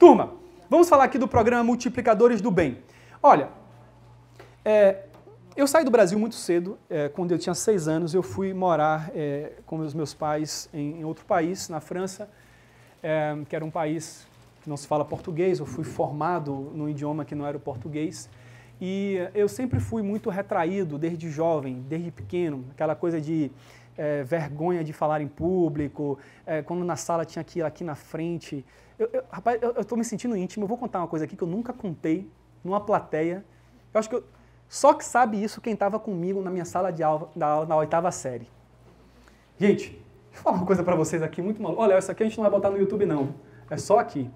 Turma, vamos falar aqui do programa Multiplicadores do Bem. Olha, eu saí do Brasil muito cedo, quando eu tinha 6 anos, eu fui morar com os meus pais em outro país, na França, que era um país que não se fala português, eu fui formado num idioma que não era o português, e eu sempre fui muito retraído desde jovem, desde pequeno, aquela coisa de vergonha de falar em público, quando na sala tinha aqui na frente. Rapaz, eu estou me sentindo íntimo, eu vou contar uma coisa aqui que eu nunca contei numa plateia. Eu acho que só que sabe isso quem estava comigo na minha sala de aula na 8ª série. Gente, deixa eu falar uma coisa para vocês aqui, muito maluco. Olha, isso aqui a gente não vai botar no YouTube não, é só aqui.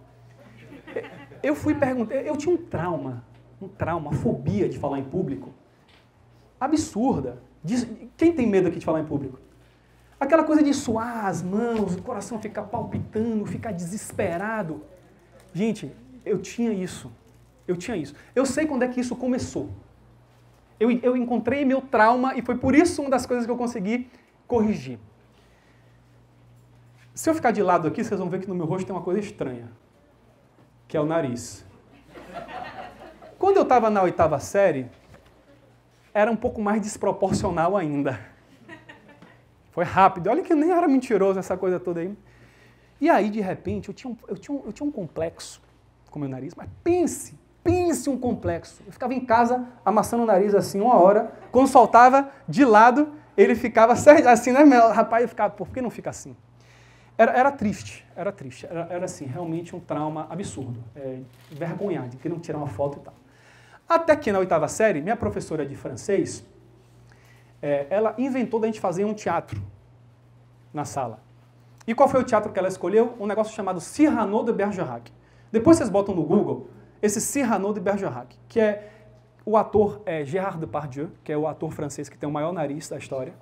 Eu fui perguntar, eu tinha uma fobia de falar em público, absurda. Quem tem medo aqui de falar em público? Aquela coisa de suar as mãos, o coração ficar palpitando, ficar desesperado. Gente, eu tinha isso. Eu sei quando é que isso começou. Eu encontrei meu trauma e foi por isso uma das coisas que eu consegui corrigir. Se eu ficar de lado aqui, vocês vão ver que no meu rosto tem uma coisa estranha, que é o nariz. Quando eu estava na 8ª série, era um pouco mais desproporcional ainda. Foi rápido. Olha que nem era mentiroso essa coisa toda aí. E aí, de repente, eu tinha um complexo com o meu nariz, mas pense um complexo. Eu ficava em casa amassando o nariz assim 1 hora, quando soltava de lado, ele ficava assim, né? Rapaz, eu ficava, por que não fica assim? Era triste, era assim, realmente um trauma absurdo, vergonhado, queriam tirar uma foto e tal. Até que na 8ª série, minha professora de francês, ela inventou da gente fazer um teatro na sala. E qual foi o teatro que ela escolheu? Um negócio chamado Cyrano de Bergerac. Depois vocês botam no Google esse Cyrano de Bergerac, que é o ator Gérard Depardieu, que é o ator francês que tem o maior nariz da história.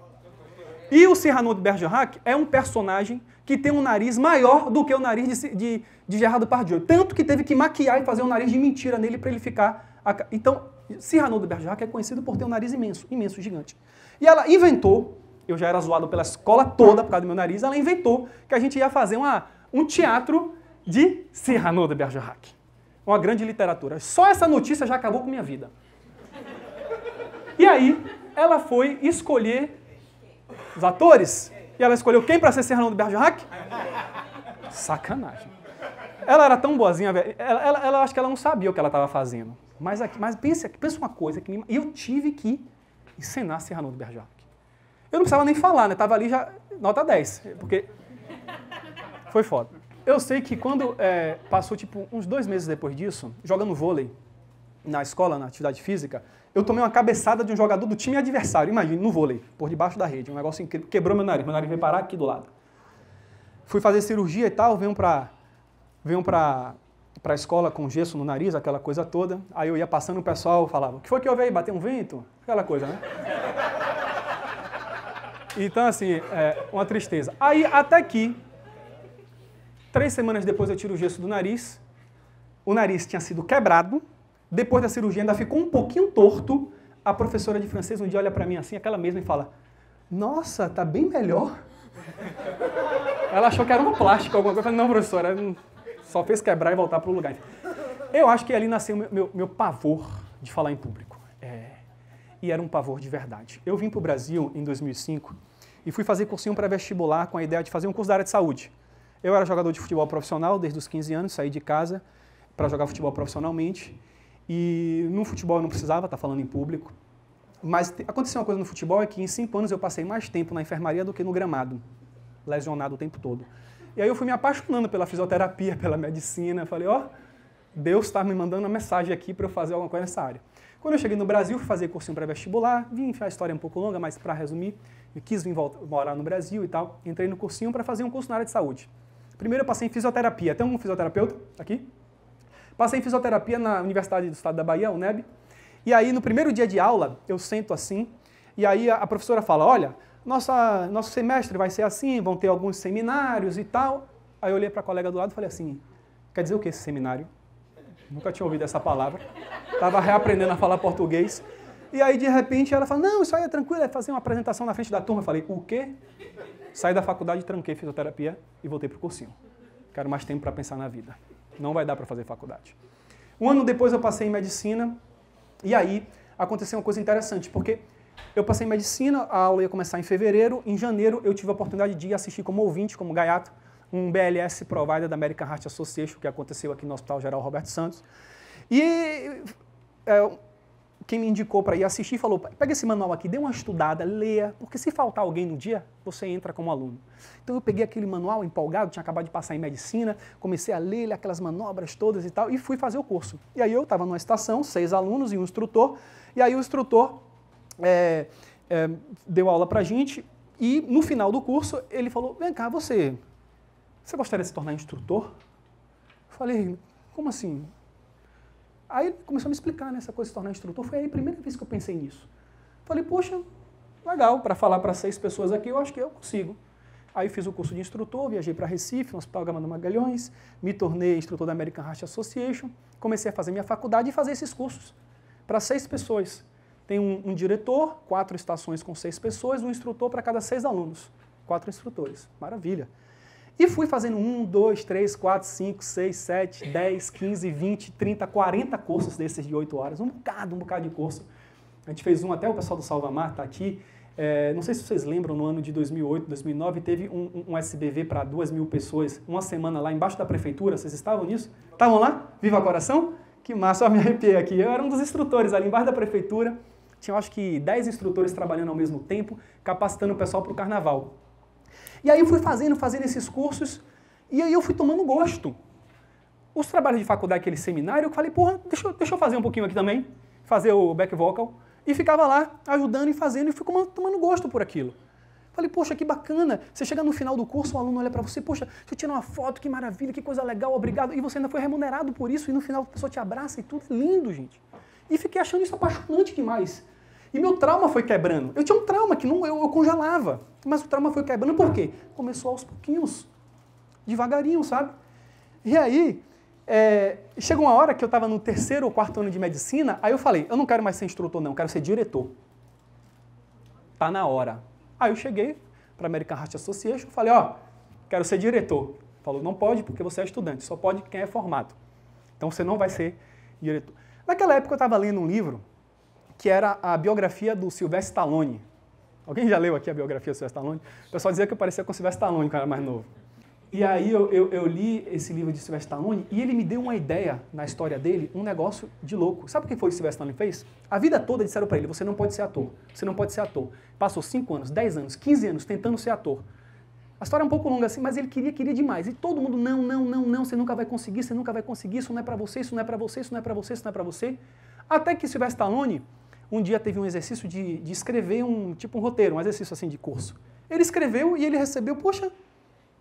E o Cyrano de Bergerac é um personagem que tem um nariz maior do que o nariz de Gérard Depardieu. Tanto que teve que maquiar e fazer um nariz de mentira nele para ele ficar... Então, Cyrano de Bergerac é conhecido por ter um nariz imenso, imenso, gigante. E ela inventou, eu já era zoado pela escola toda por causa do meu nariz, ela inventou que a gente ia fazer um teatro de Cyrano de Bergerac. Uma grande literatura. Só essa notícia já acabou com minha vida. E aí, ela foi escolher os atores, e ela escolheu quem para ser Cyrano de Bergerac? Sacanagem. Ela era tão boazinha, velho. Ela acho que ela não sabia o que ela estava fazendo. Mas pensa uma coisa, eu tive que encenar Cyrano de Bergerac. Eu não precisava nem falar, né? Tava ali já, nota 10, porque foi foda. Eu sei que quando passou tipo uns 2 meses depois disso, jogando vôlei na escola, na atividade física, eu tomei uma cabeçada de um jogador do time adversário, imagine, no vôlei, por debaixo da rede, um negócio incrível, quebrou meu nariz veio parar aqui do lado. Fui fazer cirurgia e tal, venho pra escola com gesso no nariz, aquela coisa toda. Aí eu ia passando, o pessoal falava, o que foi que houve aí? Bateu um vento? Aquela coisa, né? Então, assim, uma tristeza. Aí, até que, 3 semanas depois eu tiro o gesso do nariz, o nariz tinha sido quebrado, depois da cirurgia ainda ficou um pouquinho torto, a professora de francês um dia olha pra mim assim, aquela mesma, e fala, nossa, tá bem melhor. Ela achou que era uma plástica, alguma coisa. Eu falei, não, professora, só fez quebrar e voltar pro lugar. Eu acho que ali nasceu meu pavor de falar em público. E era um pavor de verdade. Eu vim pro Brasil em 2005 e fui fazer cursinho pré-vestibular com a ideia de fazer um curso da área de saúde. Eu era jogador de futebol profissional desde os 15 anos, saí de casa para jogar futebol profissionalmente. E no futebol eu não precisava estar falando em público. Mas aconteceu uma coisa no futebol, é que em 5 anos eu passei mais tempo na enfermaria do que no gramado, lesionado o tempo todo. E aí eu fui me apaixonando pela fisioterapia, pela medicina. Falei, Deus está me mandando uma mensagem aqui para eu fazer alguma coisa nessa área. Quando eu cheguei no Brasil, fui fazer cursinho pré-vestibular, a história é um pouco longa, mas para resumir, eu quis vir morar no Brasil e tal, entrei no cursinho para fazer um curso na área de saúde. Primeiro eu passei em fisioterapia. Tem um fisioterapeuta aqui? Passei em fisioterapia na Universidade do Estado da Bahia, UNEB. E aí, no primeiro dia de aula, eu sento assim, e aí a professora fala, olha, nosso semestre vai ser assim, vão ter alguns seminários e tal. Aí eu olhei para a colega do lado e falei assim, quer dizer o que esse seminário? Nunca tinha ouvido essa palavra. Estava reaprendendo a falar português. E aí, de repente, ela fala, não, isso aí é tranquilo, é fazer uma apresentação na frente da turma. Eu falei, o quê? Saí da faculdade, tranquei fisioterapia e voltei para o cursinho. Quero mais tempo para pensar na vida. Não vai dar para fazer faculdade. Um ano depois eu passei em medicina, e aí aconteceu uma coisa interessante, porque eu passei em medicina, a aula ia começar em fevereiro, em janeiro eu tive a oportunidade de assistir como ouvinte, como gaiato, um BLS Provider da American Heart Association, que aconteceu aqui no Hospital Geral Roberto Santos. E quem me indicou para ir assistir falou, pega esse manual aqui, dê uma estudada, leia, porque se faltar alguém no dia, você entra como aluno. Então eu peguei aquele manual empolgado, tinha acabado de passar em medicina, comecei a ler aquelas manobras todas e tal, e fui fazer o curso. E aí eu estava numa estação, 6 alunos e um instrutor, e aí o instrutor deu aula para a gente, e no final do curso ele falou, vem cá, você gostaria de se tornar instrutor? Eu falei, como assim? Aí ele começou a me explicar, né, essa coisa de se tornar instrutor. Foi aí a primeira vez que eu pensei nisso. Falei, poxa, legal, para falar para 6 pessoas aqui, eu acho que eu consigo. Aí fiz o curso de instrutor, viajei para Recife, no Hospital Gama do Magalhães, me tornei instrutor da American Heart Association, comecei a fazer minha faculdade e fazer esses cursos para 6 pessoas. Tem um diretor, 4 estações com 6 pessoas, um instrutor para cada 6 alunos. 4 instrutores. Maravilha. E fui fazendo 1, 2, 3, 4, 5, 6, 7, 10, 15, 20, 30, 40 cursos desses de 8 horas. Um bocado de curso. A gente fez um, até o pessoal do Salvamar está aqui. Não sei se vocês lembram, no ano de 2008, 2009, teve um SBV para 2.000 pessoas, uma semana lá embaixo da prefeitura. Vocês estavam nisso? Estavam lá? Viva Coração? Que massa, eu me arrepiei aqui. Eu era um dos instrutores ali embaixo da prefeitura. Tinha, acho que, 10 instrutores trabalhando ao mesmo tempo, capacitando o pessoal para o carnaval. E aí eu fui fazendo esses cursos, e aí eu fui tomando gosto. Os trabalhos de faculdade, aquele seminário, eu falei, porra, deixa eu fazer um pouquinho aqui também, fazer o back vocal, e ficava lá, ajudando e fazendo, e fui tomando gosto por aquilo. Falei, poxa, que bacana, você chega no final do curso, o aluno olha para você, poxa, deixa eu tirar uma foto, que maravilha, que coisa legal, obrigado, e você ainda foi remunerado por isso, e no final a pessoa te abraça e tudo, lindo, gente. E fiquei achando isso apaixonante demais. E meu trauma foi quebrando. Eu tinha um trauma que eu congelava, mas o trauma foi quebrando por quê? Começou aos pouquinhos, devagarinho, sabe? E aí, chegou uma hora que eu estava no 3º ou 4º ano de medicina, aí eu falei, eu não quero mais ser instrutor não, eu quero ser diretor. Tá na hora. Aí eu cheguei para a American Heart Association, falei, ó, quero ser diretor. Falou, não pode porque você é estudante, só pode quem é formado. Então você não vai ser diretor. Naquela época eu estava lendo um livro que era a biografia do Sylvester Stallone. Alguém já leu aqui a biografia do Sylvester Stallone? O pessoal dizia que eu parecia com o Sylvester Stallone quando eu era mais novo. E aí eu li esse livro de Sylvester Stallone e ele me deu uma ideia, na história dele, um negócio de louco. Sabe o que foi que o Sylvester Stallone fez? A vida toda disseram para ele, você não pode ser ator, você não pode ser ator. Passou 5 anos, 10 anos, 15 anos tentando ser ator. A história é um pouco longa assim, mas ele queria demais. E todo mundo, não, você nunca vai conseguir, isso não é para você, isso não é para você, isso não é para você, isso não é para você. Até que Sylvester Stallone um dia teve um exercício de escrever um roteiro, um exercício assim de curso. Ele escreveu e ele recebeu, poxa,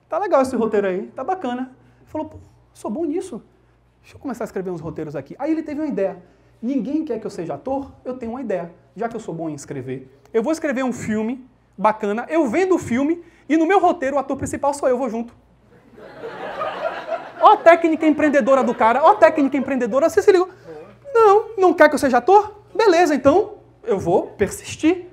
tá legal esse roteiro aí, tá bacana. Ele falou, pô, sou bom nisso, deixa eu começar a escrever uns roteiros aqui. Aí ele teve uma ideia, ninguém quer que eu seja ator, eu tenho uma ideia, já que eu sou bom em escrever, eu vou escrever um filme bacana, eu vendo o filme e no meu roteiro o ator principal sou eu, vou junto. Ó a técnica empreendedora do cara, ó a técnica empreendedora, você se ligou. Não quer que eu seja ator? Beleza, então eu vou persistir.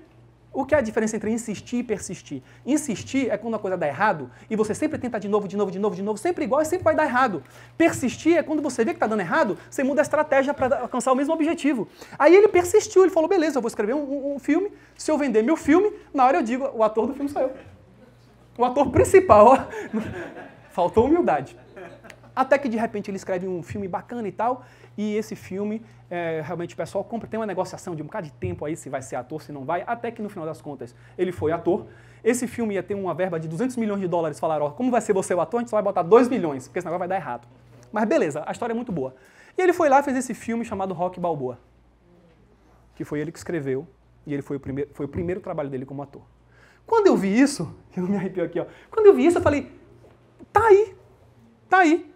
O que é a diferença entre insistir e persistir? Insistir é quando a coisa dá errado e você sempre tenta de novo, sempre igual e sempre vai dar errado. Persistir é quando você vê que está dando errado, você muda a estratégia para alcançar o mesmo objetivo. Aí ele persistiu, ele falou, beleza, eu vou escrever um filme, se eu vender meu filme, na hora eu digo, o ator do filme sou eu. O ator principal, ó. Faltou humildade. Até que de repente ele escreve um filme bacana e tal, e esse filme, realmente o pessoal compra, tem uma negociação de um bocado de tempo aí, se vai ser ator, se não vai, até que no final das contas ele foi ator. Esse filme ia ter uma verba de $200 milhões, falaram, ó, como vai ser você o ator, a gente só vai botar 2 milhões, porque esse negócio vai dar errado. Mas beleza, a história é muito boa. E ele foi lá e fez esse filme chamado Rocky Balboa, que foi ele que escreveu, e ele foi o primeiro trabalho dele como ator. Quando eu vi isso, eu me arrepio aqui, ó, quando eu vi isso eu falei, tá aí.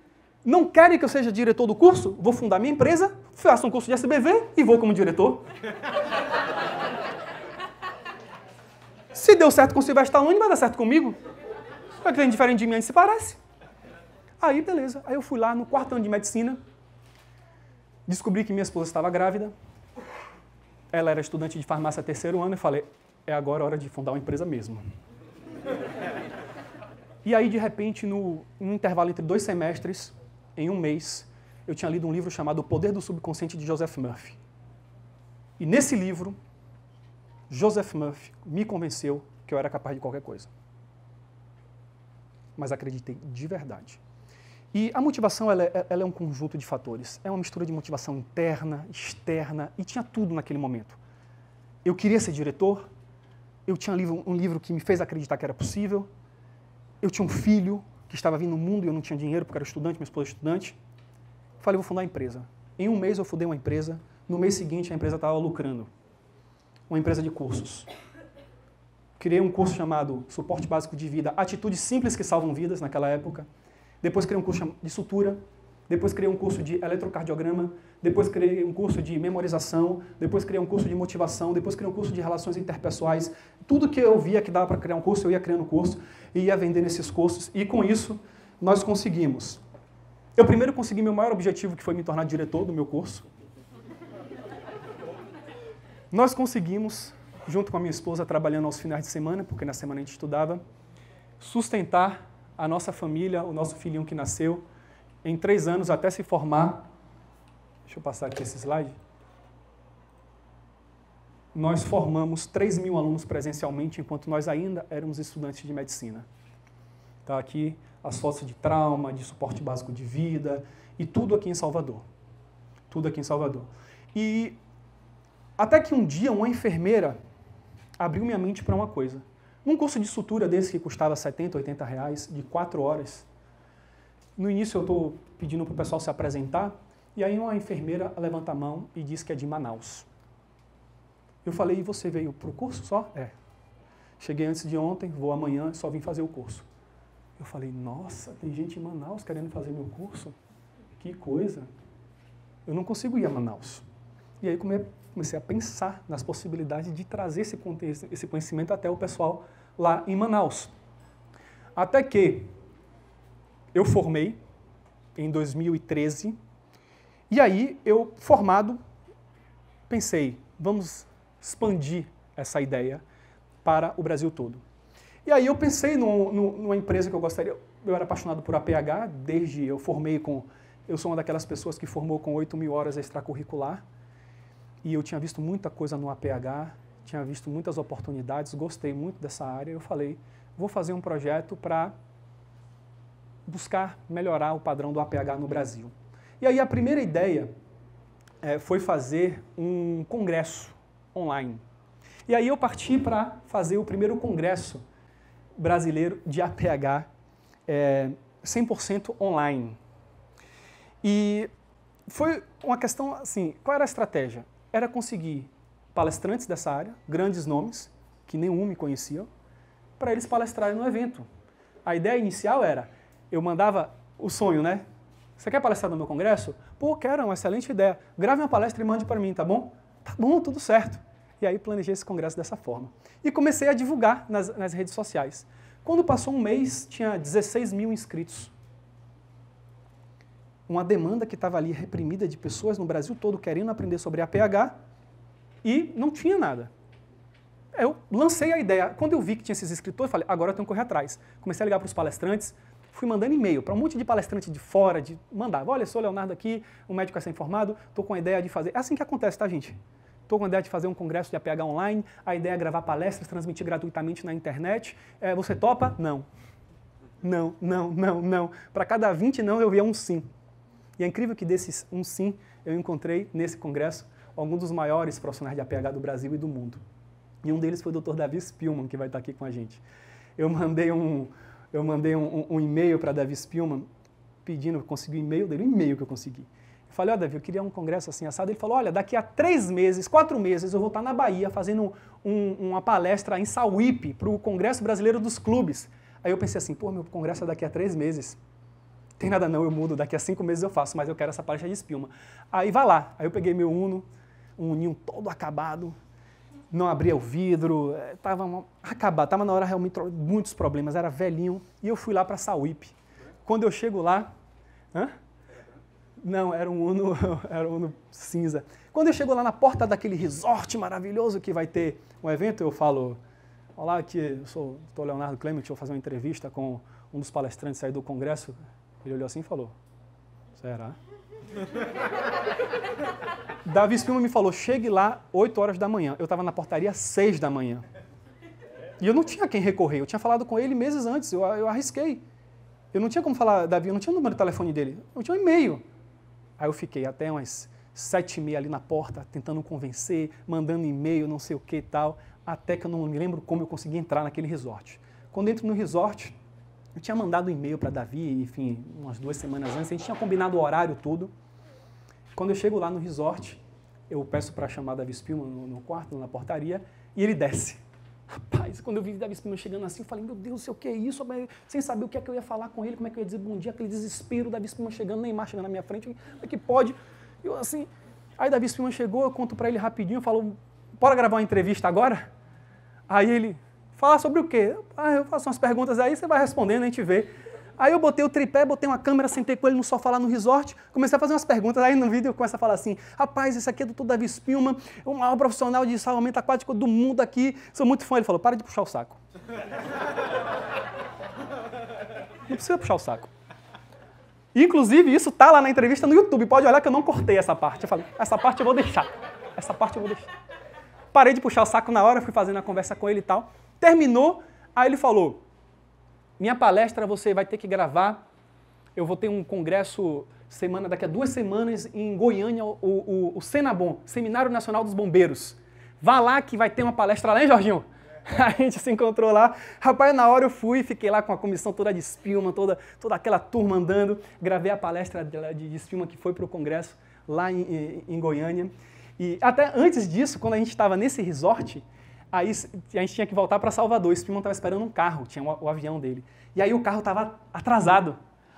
Não querem que eu seja diretor do curso? Vou fundar minha empresa, faço um curso de SBV e vou como diretor. Se deu certo com o Sylvester Stallone, vai dar certo comigo. É que tem diferente de mim, a gente se parece. Aí, beleza. Aí eu fui lá no 4º ano de medicina, descobri que minha esposa estava grávida, ela era estudante de farmácia 3º ano, e falei, é agora a hora de fundar uma empresa mesmo. E aí, de repente, no intervalo entre 2 semestres, em um mês, eu tinha lido um livro chamado O Poder do Subconsciente, de Joseph Murphy. E nesse livro, Joseph Murphy me convenceu que eu era capaz de qualquer coisa. Mas acreditei de verdade. E a motivação, ela é um conjunto de fatores. É uma mistura de motivação interna, externa, e tinha tudo naquele momento. Eu queria ser diretor, eu tinha um livro que me fez acreditar que era possível, eu tinha um filho que estava vindo no mundo e eu não tinha dinheiro porque era estudante, minha esposa é estudante. Falei, vou fundar uma empresa. Em um mês eu fundei uma empresa, no mês seguinte a empresa estava lucrando. Uma empresa de cursos. Criei um curso chamado Suporte Básico de Vida, Atitudes Simples que Salvam Vidas, naquela época. Depois criei um curso de sutura, depois criei um curso de eletrocardiograma, depois criei um curso de memorização, depois criei um curso de motivação, depois criei um curso de relações interpessoais. Tudo que eu via que dava para criar um curso, eu ia criando curso e ia vendendo esses cursos. E com isso, nós conseguimos. Eu primeiro consegui meu maior objetivo, que foi me tornar diretor do meu curso. Nós conseguimos, junto com a minha esposa, trabalhando aos finais de semana, porque na semana a gente estudava, sustentar a nossa família, o nosso filhinho que nasceu, em 3 anos até se formar. Deixa eu passar aqui esse slide. Nós formamos 3.000 alunos presencialmente, enquanto nós ainda éramos estudantes de medicina. Tá aqui as fotos de trauma, de suporte básico de vida, e tudo aqui em Salvador. Tudo aqui em Salvador. E até que um dia uma enfermeira abriu minha mente para uma coisa. Num curso de sutura desse que custava R$70, R$80, de 4 horas, no início eu estou pedindo para o pessoal se apresentar, e aí uma enfermeira levanta a mão e diz que é de Manaus. Eu falei, e você veio para o curso só? É. Cheguei antes de ontem, vou amanhã, só vim fazer o curso. Eu falei, nossa, tem gente em Manaus querendo fazer meu curso? Que coisa. Eu não consigo ir a Manaus. E aí comecei a pensar nas possibilidades de trazer esse conhecimento até o pessoal lá em Manaus. Até que eu formei em 2013, e aí eu, formado, pensei, vamos expandir essa ideia para o Brasil todo. E aí eu pensei numa empresa que eu gostaria, eu era apaixonado por APH, desde eu formei eu sou uma daquelas pessoas que formou com 8.000 horas extracurricular, e eu tinha visto muita coisa no APH, tinha visto muitas oportunidades, gostei muito dessa área, eu falei, vou fazer um projeto para buscar melhorar o padrão do APH no Brasil. E aí a primeira ideia foi fazer um congresso online. E aí eu parti para fazer o primeiro congresso brasileiro de APH 100% online. E foi uma questão assim, qual era a estratégia? Era conseguir palestrantes dessa área, grandes nomes, que nenhum me conhecia, para eles palestrarem no evento. A ideia inicial era, eu mandava o sonho, né? Você quer palestrar no meu congresso? Pô, quero, é uma excelente ideia. Grave uma palestra e mande para mim, tá bom? Tá bom, tudo certo. E aí planejei esse congresso dessa forma. E comecei a divulgar nas redes sociais. Quando passou um mês, tinha 16.000 inscritos. Uma demanda que estava ali reprimida de pessoas no Brasil todo querendo aprender sobre APH e não tinha nada. Eu lancei a ideia. Quando eu vi que tinha esses inscritores, eu falei, agora eu tenho que correr atrás. Comecei a ligar para os palestrantes, fui mandando e-mail para um monte de palestrante de fora, mandava, olha, sou o Leonardo aqui, um médico recém-formado, estou com a ideia de fazer... É assim que acontece, tá, gente? Estou com a ideia de fazer um congresso de APH online, a ideia é gravar palestras, transmitir gratuitamente na internet. Você topa? Não. Não, não, não, não. Para cada 20 não, eu via um sim. E é incrível que desses um sim, eu encontrei nesse congresso alguns dos maiores profissionais de APH do Brasil e do mundo. E um deles foi o Dr. Davi Spillman, que vai estar aqui com a gente. Eu mandei um e-mail para Davi Spillman, pedindo, eu consegui o e-mail dele, um e-mail que eu consegui. Eu falei, ó, Davi, eu queria um congresso assim assado. Ele falou, olha, daqui a 3 meses, 4 meses, eu vou estar na Bahia fazendo uma palestra em Sauípe para o Congresso Brasileiro dos Clubes. Aí eu pensei assim, pô, meu congresso é daqui a 3 meses. Tem nada não, eu mudo, daqui a 5 meses eu faço, mas eu quero essa palestra de Spillman. Aí vai lá, aí eu peguei meu Uno, um Uninho todo acabado, não abria o vidro, estava acabado, estava na hora realmente muitos problemas, era velhinho, e eu fui lá para Sauípe. Quando eu chego lá, não, era um Uno cinza. Quando eu chego lá na porta daquele resort maravilhoso que vai ter um evento, eu falo, olá, aqui eu sou o Leonardo Clement, vou fazer uma entrevista com um dos palestrantes aí do congresso. Ele olhou assim e falou, Será? Davi Spillman me falou, chegue lá 8 horas da manhã. Eu estava na portaria às 6 da manhã. E eu não tinha quem recorrer. Eu tinha falado com ele meses antes. Eu arrisquei. Eu não tinha como falar, Davi, eu não tinha o número de telefone dele. Eu tinha um e-mail. Aí eu fiquei até umas 7h30 ali na porta, tentando convencer, mandando e-mail, não sei o que e tal, até que eu não me lembro como eu consegui entrar naquele resort. Quando eu entro no resort, eu tinha mandado um e-mail para Davi, enfim, umas 2 semanas antes, a gente tinha combinado o horário, tudo. Quando eu chego lá no resort, eu peço para chamar Davi Spillman no quarto, na portaria, e ele desce. Rapaz, quando eu vi Davi Spillman chegando assim, eu falei, meu Deus, o que é isso? Sem saber o que é que eu ia falar com ele, como é que eu ia dizer bom dia, aquele desespero, Davi Spillman chegando, Neymar chegando na minha frente, como é que pode? Eu assim, aí Davi Spillman chegou, eu conto para ele rapidinho, eu falo, bora gravar uma entrevista agora? Aí ele, fala sobre o quê? Eu faço umas perguntas aí, você vai respondendo, a gente vê. Aí eu botei o tripé, botei uma câmera, sentei com ele no sofá lá no resort, comecei a fazer umas perguntas, aí no vídeo eu começo a falar assim, rapaz, esse aqui é do Dr. Davi Spillman, o maior profissional de salvamento aquático do mundo aqui, sou muito fã. Ele falou, para de puxar o saco. Não precisa puxar o saco. Inclusive, isso tá lá na entrevista no YouTube, pode olhar que eu não cortei essa parte. Eu falei, essa parte eu vou deixar, essa parte eu vou deixar. Parei de puxar o saco na hora, fui fazendo a conversa com ele e tal. Terminou, aí ele falou, minha palestra você vai ter que gravar, eu vou ter um congresso daqui a 2 semanas em Goiânia, o Senabom, Seminário Nacional dos Bombeiros. Vá lá que vai ter uma palestra lá, hein, Jorginho? A gente se encontrou lá. Rapaz, na hora eu fui, fiquei lá com a comissão toda de Spillman, toda aquela turma andando, gravei a palestra de Spillman que foi para o congresso lá em Goiânia. E até antes disso, quando a gente estava nesse resort, aí a gente tinha que voltar para Salvador. O Spillman estava esperando um carro, tinha o avião dele. E aí o carro estava atrasado.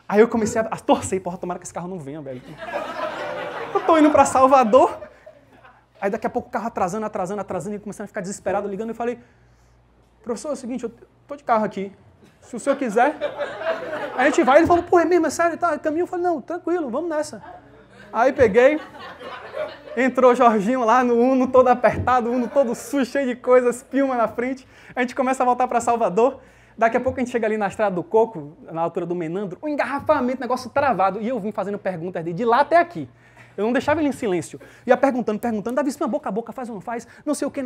Aí eu comecei a torcer, porra, tomara que esse carro não venha, velho. Eu tô indo para Salvador, aí daqui a pouco o carro atrasando, e começando a ficar desesperado, ligando. Eu falei, professor, é o seguinte, eu tô de carro aqui. Se o senhor quiser, a gente vai. Ele falou, pô, é mesmo, é sério, tá? Caminho. Eu falei, não, tranquilo, vamos nessa. Aí peguei, entrou o Jorginho lá no Uno, todo apertado, Uno todo sujo, cheio de coisas, Spillman na frente. A gente começa a voltar para Salvador. Daqui a pouco a gente chega ali na Estrada do Coco, na altura do Menandro, um engarrafamento, negócio travado. E eu vim fazendo perguntas dele de lá até aqui. Eu não deixava ele em silêncio. Ia perguntando, Davi Spillman, boca a boca, faz ou não faz, não sei o que,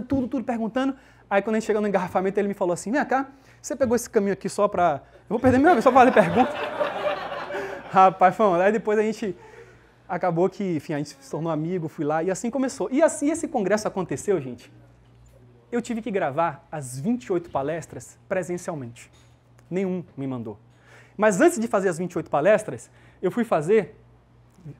tudo perguntando. Aí quando a gente chegou no engarrafamento, ele me falou assim, vem cá, você pegou esse caminho aqui só para... Eu vou perder meu nome, só para fazer pergunta. Rapaz, foi, aí depois a gente... Acabou que, enfim, a gente se tornou amigo, fui lá e assim começou. E assim esse congresso aconteceu, gente. Eu tive que gravar as 28 palestras presencialmente. Nenhum me mandou. Mas antes de fazer as 28 palestras, eu fui fazer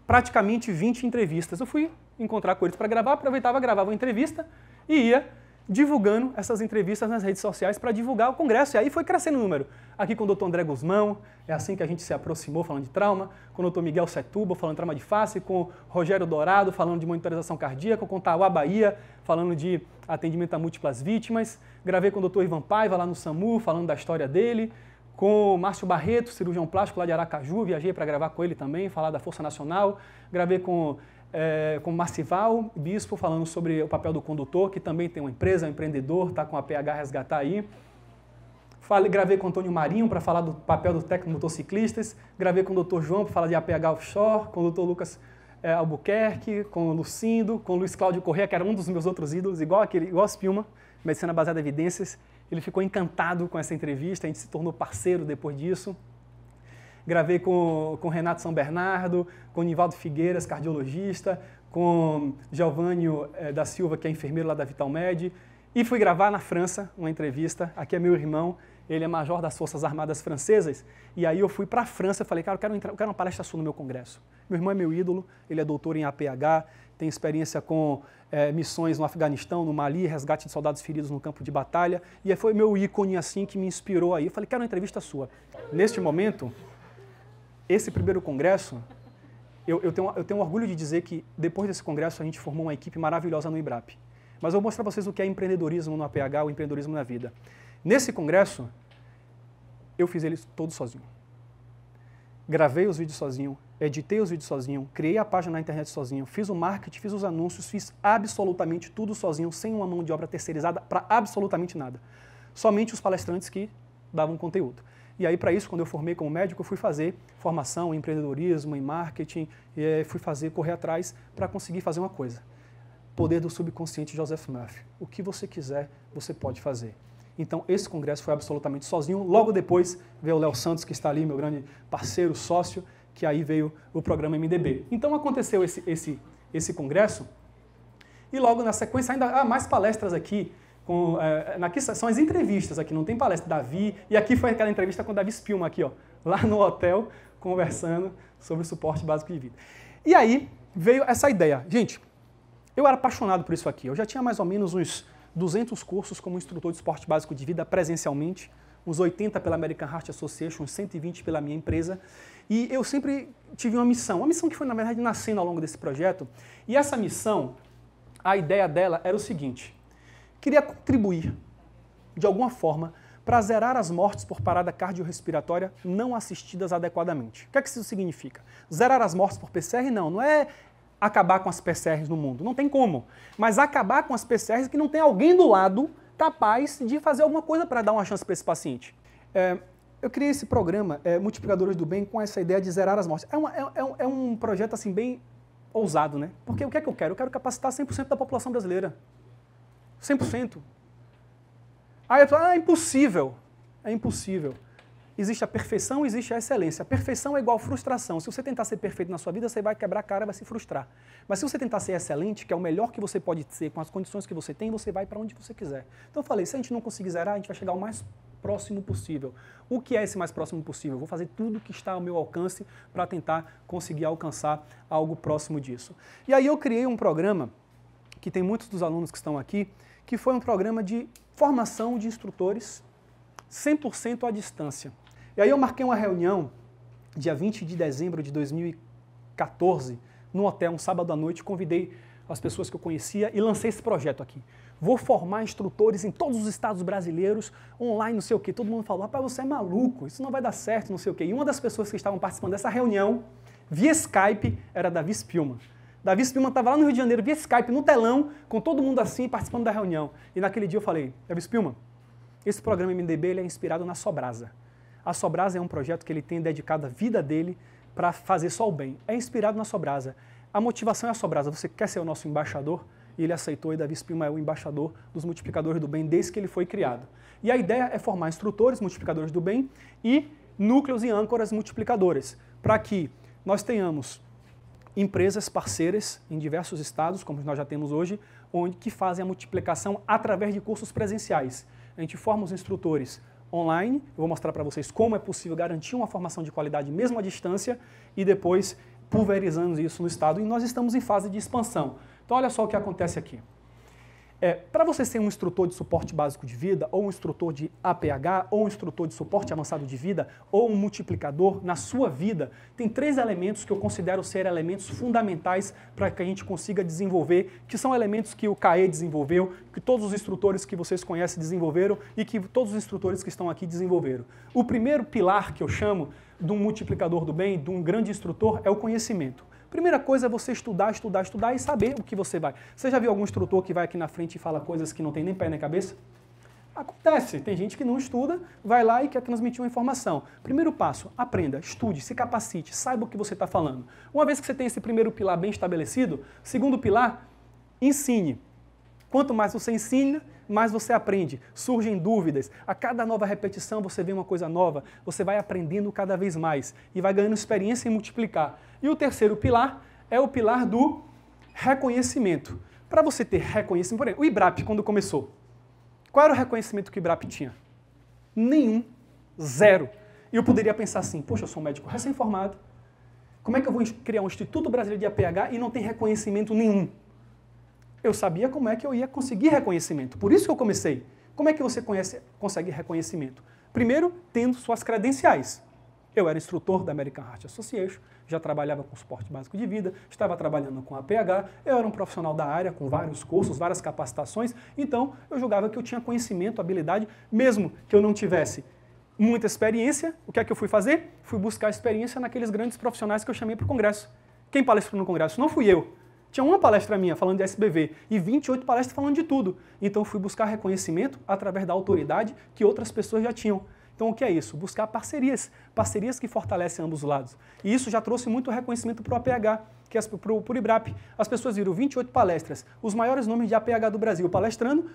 praticamente 20 entrevistas. Eu fui encontrar com eles para gravar, aproveitava, gravava uma entrevista e ia divulgando essas entrevistas nas redes sociais para divulgar o congresso. E aí foi crescendo o número. Aqui com o Dr. André Guzmão, é assim que a gente se aproximou falando de trauma, com o Dr. Miguel Setúbal falando de trauma de face, com o Rogério Dourado falando de monitorização cardíaca, com o Tauá Bahia falando de atendimento a múltiplas vítimas. Gravei com o Dr. Ivan Paiva lá no SAMU, falando da história dele. Com o Márcio Barreto, cirurgião plástico lá de Aracaju, viajei para gravar com ele também, falar da Força Nacional. Gravei com o Marcival Bispo, falando sobre o papel do condutor, que também tem uma empresa, um empreendedor, está com a PH Resgatar aí. Gravei com o Antônio Marinho para falar do papel do técnico motociclistas. Gravei com o Dr. João para falar de APH Offshore, com o Dr. Lucas Albuquerque, com o Lucindo, com o Luiz Cláudio Corrêa, que era um dos meus outros ídolos, igual Spillman, medicina baseada em evidências. Ele ficou encantado com essa entrevista, a gente se tornou parceiro depois disso. Gravei com o Renato São Bernardo, com o Nivaldo Figueiras, cardiologista, com Giovânio da Silva, que é enfermeiro lá da Vitalmed. E fui gravar na França uma entrevista. Aqui é meu irmão, ele é major das Forças Armadas Francesas. E aí eu fui para a França e falei, cara, eu quero uma palestra sua no meu congresso. Meu irmão é meu ídolo, ele é doutor em APH, tem experiência com missões no Afeganistão, no Mali, resgate de soldados feridos no campo de batalha. E foi meu ícone assim que me inspirou aí. Eu falei, quero uma entrevista sua. Neste momento, esse primeiro congresso, eu tenho orgulho de dizer que depois desse congresso a gente formou uma equipe maravilhosa no IBRAP. Mas eu vou mostrar para vocês o que é empreendedorismo no APH, o empreendedorismo na vida. Nesse congresso, eu fiz eles todos sozinho. Gravei os vídeos sozinho, editei os vídeos sozinho, criei a página na internet sozinho, fiz o marketing, fiz os anúncios, fiz absolutamente tudo sozinho, sem uma mão de obra terceirizada para absolutamente nada. Somente os palestrantes que davam conteúdo. E aí, para isso, quando eu formei como médico, eu fui fazer formação em empreendedorismo, em marketing, e fui correr atrás para conseguir fazer uma coisa. Poder do subconsciente de Joseph Murphy. O que você quiser, você pode fazer. Então, esse congresso foi absolutamente sozinho. Logo depois veio o Léo Santos, que está ali, meu grande parceiro, sócio, que aí veio o programa MDB. Então, aconteceu esse congresso, e logo na sequência ainda há mais palestras aqui. Aqui são as entrevistas, aqui não tem palestra. Davi, e aqui foi aquela entrevista com o Davi Spillman, aqui, ó, lá no hotel, conversando sobre o suporte básico de vida. E aí veio essa ideia. Gente, eu era apaixonado por isso aqui. Eu já tinha mais ou menos uns 200 cursos como instrutor de suporte básico de vida presencialmente, uns 80 pela American Heart Association, uns 120 pela minha empresa. E eu sempre tive uma missão que foi, na verdade, nascendo ao longo desse projeto. E essa missão, a ideia dela era o seguinte: queria contribuir, de alguma forma, para zerar as mortes por parada cardiorrespiratória não assistidas adequadamente. O que é que isso significa? Zerar as mortes por PCR? Não é acabar com as PCRs no mundo, não tem como. Mas acabar com as PCRs que não tem alguém do lado capaz de fazer alguma coisa para dar uma chance para esse paciente. Eu criei esse programa, Multiplicadores do Bem, com essa ideia de zerar as mortes. É um projeto assim bem ousado, né? Porque o que é que eu quero? Eu quero capacitar 100% da população brasileira. 100%. Aí eu falo, é impossível. É impossível. Existe a perfeição, existe a excelência. A perfeição é igual frustração. Se você tentar ser perfeito na sua vida, você vai quebrar a cara e vai se frustrar. Mas se você tentar ser excelente, que é o melhor que você pode ser, com as condições que você tem, você vai para onde você quiser. Então eu falei, se a gente não conseguir zerar, a gente vai chegar ao mais próximo possível. O que é esse mais próximo possível? Eu vou fazer tudo que está ao meu alcance para tentar conseguir alcançar algo próximo disso. E aí eu criei um programa, que tem muitos dos alunos que estão aqui, que foi um programa de formação de instrutores 100% à distância. E aí eu marquei uma reunião, dia 20 de dezembro de 2014, no hotel, um sábado à noite, convidei as pessoas que eu conhecia e lancei esse projeto aqui. Vou formar instrutores em todos os estados brasileiros, online, não sei o quê. Todo mundo falou, rapaz, você é maluco, isso não vai dar certo, não sei o quê. E uma das pessoas que estavam participando dessa reunião, via Skype, era Davi Spillman. Davi Spillman estava lá no Rio de Janeiro, via Skype, no telão, com todo mundo assim, participando da reunião. E naquele dia eu falei, Davi Spillman, esse programa MDB ele é inspirado na Sobrasa. A Sobrasa é um projeto que ele tem dedicado a vida dele para fazer só o bem. É inspirado na Sobrasa. A motivação é a Sobrasa. Você quer ser o nosso embaixador? E ele aceitou, e Davi Spillman é o embaixador dos multiplicadores do bem desde que ele foi criado. E a ideia é formar instrutores, multiplicadores do bem e núcleos e âncoras multiplicadoras, para que nós tenhamos empresas parceiras em diversos estados, como nós já temos hoje, que fazem a multiplicação através de cursos presenciais. A gente forma os instrutores online, eu vou mostrar para vocês como é possível garantir uma formação de qualidade mesmo à distância e depois pulverizando isso no estado. E nós estamos em fase de expansão. Então olha só o que acontece aqui. Para você ser um instrutor de suporte básico de vida, ou um instrutor de APH, ou um instrutor de suporte avançado de vida, ou um multiplicador na sua vida, tem 3 elementos que eu considero ser elementos fundamentais para que a gente consiga desenvolver, que são elementos que o CAE desenvolveu, que todos os instrutores que vocês conhecem desenvolveram e que todos os instrutores que estão aqui desenvolveram. O primeiro pilar que eu chamo de um multiplicador do bem, de um grande instrutor, é o conhecimento. Primeira coisa é você estudar e saber o que você vai. Você já viu algum instrutor que vai aqui na frente e fala coisas que não tem nem pé nem cabeça? Acontece, tem gente que não estuda, vai lá e quer transmitir uma informação. Primeiro passo, aprenda, estude, se capacite, saiba o que você está falando. Uma vez que você tem esse primeiro pilar bem estabelecido, segundo pilar, ensine. Quanto mais você ensina, mais você aprende. Surgem dúvidas. A cada nova repetição você vê uma coisa nova. Você vai aprendendo cada vez mais e vai ganhando experiência em multiplicar. E o terceiro pilar é o pilar do reconhecimento. Para você ter reconhecimento, por exemplo, o IBRAP, quando começou, qual era o reconhecimento que o IBRAP tinha? Nenhum. Zero. E eu poderia pensar assim, poxa, eu sou um médico recém-formado, como é que eu vou criar um Instituto Brasileiro de APH e não tem reconhecimento nenhum? Eu sabia como é que eu ia conseguir reconhecimento. Por isso que eu comecei. Como é que você consegue reconhecimento? Primeiro, tendo suas credenciais. Eu era instrutor da American Heart Association, já trabalhava com suporte básico de vida, estava trabalhando com APH, eu era um profissional da área, com vários cursos, várias capacitações, então eu julgava que eu tinha conhecimento, habilidade, mesmo que eu não tivesse muita experiência. O que é que eu fui fazer? Fui buscar experiência naqueles grandes profissionais que eu chamei para o congresso. Quem palestrou no congresso? Não fui eu. Tinha uma palestra minha falando de SBV e 28 palestras falando de tudo. Então fui buscar reconhecimento através da autoridade que outras pessoas já tinham. Então, o que é isso? Buscar parcerias que fortalecem ambos os lados. E isso já trouxe muito reconhecimento para o APH, que é para o IBRAP. As pessoas viram 28 palestras, os maiores nomes de APH do Brasil palestrando,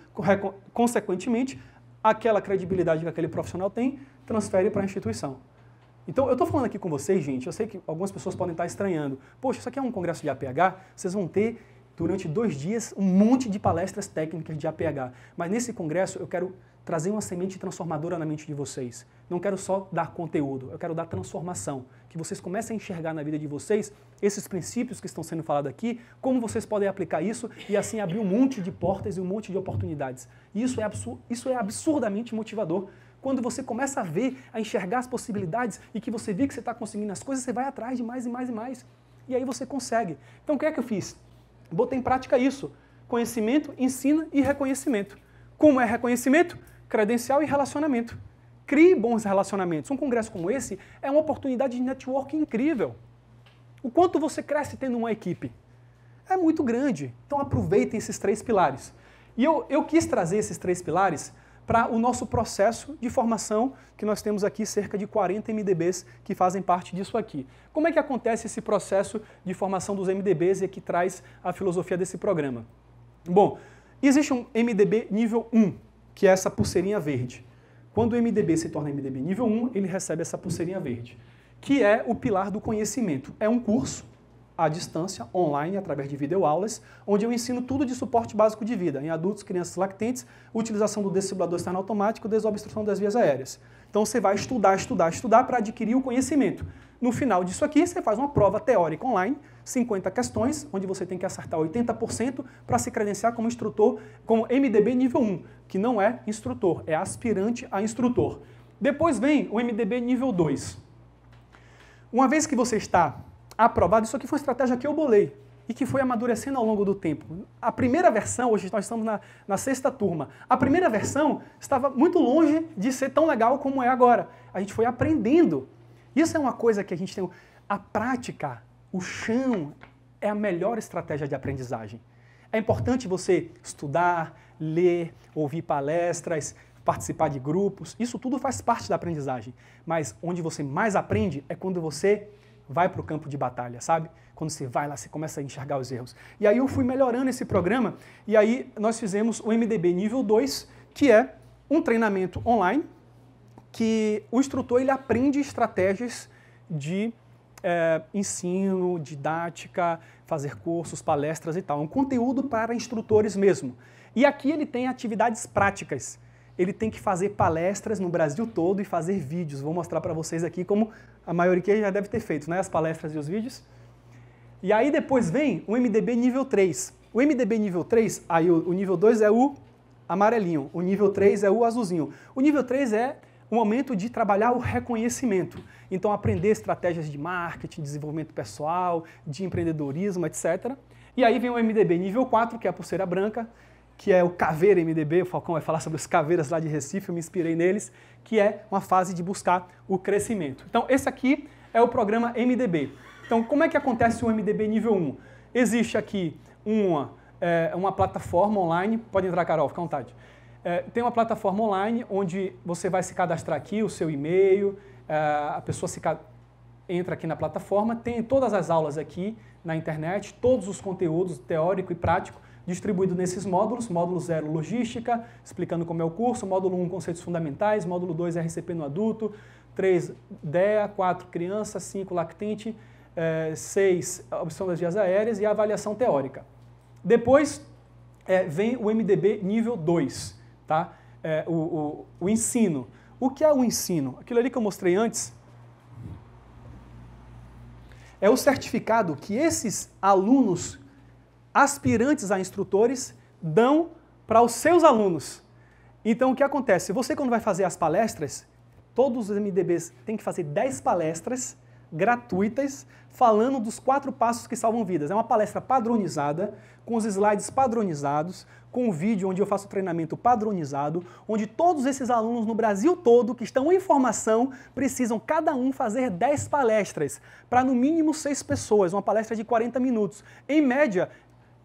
consequentemente, aquela credibilidade que aquele profissional tem, transfere para a instituição. Então, eu estou falando aqui com vocês, gente, eu sei que algumas pessoas podem estar estranhando. Poxa, isso aqui é um congresso de APH, vocês vão ter, durante 2 dias, um monte de palestras técnicas de APH. Mas nesse congresso, eu quero trazer uma semente transformadora na mente de vocês. Não quero só dar conteúdo, eu quero dar transformação. Que vocês comecem a enxergar na vida de vocês esses princípios que estão sendo falados aqui, como vocês podem aplicar isso e assim abrir um monte de portas e um monte de oportunidades. E isso é absurdamente motivador. Quando você começa a ver, a enxergar as possibilidades e que você vê que você está conseguindo as coisas, você vai atrás de mais e mais e mais. E aí você consegue. Então o que é que eu fiz? Botei em prática isso. Conhecimento, ensino e reconhecimento. Como é reconhecimento? Credencial e relacionamento. Crie bons relacionamentos. Um congresso como esse é uma oportunidade de networking incrível. O quanto você cresce tendo uma equipe? É muito grande. Então aproveitem esses 3 pilares. E eu quis trazer esses 3 pilares para o nosso processo de formação, que nós temos aqui cerca de 40 MDBs que fazem parte disso aqui. Como é que acontece esse processo de formação dos MDBs e que traz a filosofia desse programa? Bom, existe um MDB nível 1, que é essa pulseirinha verde. Quando o MDB se torna MDB nível 1, ele recebe essa pulseirinha verde, que é o pilar do conhecimento. É um curso à distância, online, através de videoaulas, onde eu ensino tudo de suporte básico de vida, em adultos, crianças lactentes, utilização do desfibrilador externo automático, desobstrução das vias aéreas. Então você vai estudar para adquirir o conhecimento. No final disso aqui, você faz uma prova teórica online, 50 questões, onde você tem que acertar 80% para se credenciar como instrutor, como MDB nível 1, que não é instrutor, é aspirante a instrutor. Depois vem o MDB nível 2. Uma vez que você está aprovado, isso aqui foi uma estratégia que eu bolei e que foi amadurecendo ao longo do tempo. A primeira versão, hoje nós estamos na 6ª turma, a primeira versão estava muito longe de ser tão legal como é agora. A gente foi aprendendo. Isso é uma coisa que a gente tem... A prática, o chão, é a melhor estratégia de aprendizagem. É importante você estudar, ler, ouvir palestras, participar de grupos, isso tudo faz parte da aprendizagem. Mas onde você mais aprende é quando você vai para o campo de batalha, sabe? Quando você vai lá, você começa a enxergar os erros. E aí eu fui melhorando esse programa, e aí nós fizemos o MDB nível 2, que é um treinamento online, que o instrutor ele aprende estratégias de ensino, didática, fazer cursos, palestras e tal. É um conteúdo para instrutores mesmo. E aqui ele tem atividades práticas. Ele tem que fazer palestras no Brasil todo e fazer vídeos. Vou mostrar para vocês aqui como a maioria já deve ter feito, né? As palestras e os vídeos. E aí depois vem o MDB nível 3. O MDB nível 3, aí o nível 2 é o amarelinho, o nível 3 é o azulzinho. O nível 3 é o momento de trabalhar o reconhecimento. Então aprender estratégias de marketing, desenvolvimento pessoal, de empreendedorismo, etc. E aí vem o MDB nível 4, que é a pulseira branca, que é o Caveira MDB, o Falcão vai falar sobre os caveiras lá de Recife, eu me inspirei neles, que é uma fase de buscar o crescimento. Então esse aqui é o programa MDB. Então como é que acontece o MDB nível 1? Existe aqui uma plataforma online, pode entrar, Carol, fica à vontade. Tem uma plataforma online onde você vai se cadastrar aqui, o seu e-mail, a pessoa entra aqui na plataforma, tem todas as aulas aqui na internet, todos os conteúdos teórico e prático, distribuído nesses módulos. Módulo 0, logística, explicando como é o curso. Módulo 1, conceitos fundamentais. Módulo 2, RCP no adulto. 3, DEA. 4, criança. 5, lactente. 6, opção das vias aéreas e a avaliação teórica. Depois vem o MDB nível 2, tá? O ensino. O que é o ensino? Aquilo ali que eu mostrei antes é o certificado que esses alunos aspirantes a instrutores dão para os seus alunos. Então, o que acontece? Você, quando vai fazer as palestras, todos os MDBs têm que fazer 10 palestras gratuitas falando dos 4 passos que salvam vidas. É uma palestra padronizada, com os slides padronizados, com um vídeo onde eu faço treinamento padronizado, onde todos esses alunos no Brasil todo que estão em formação precisam cada um fazer 10 palestras, para no mínimo 6 pessoas, uma palestra de 40 minutos. Em média,